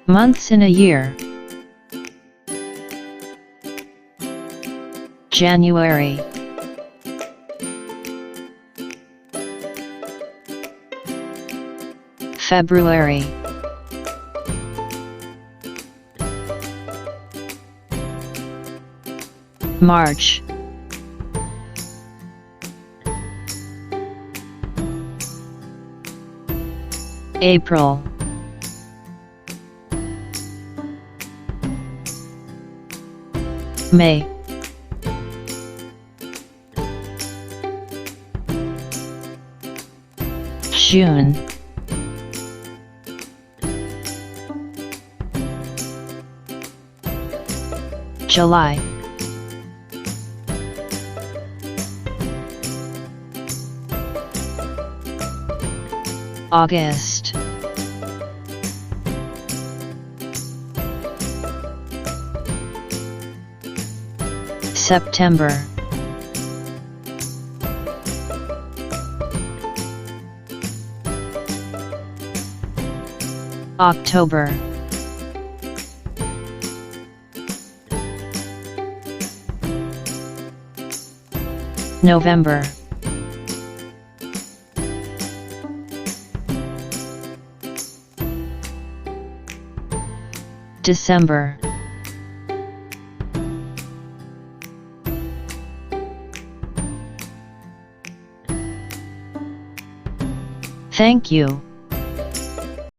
Months in a year. January, February, March, April, May, June, July, August, September, October, November, December. Thank you.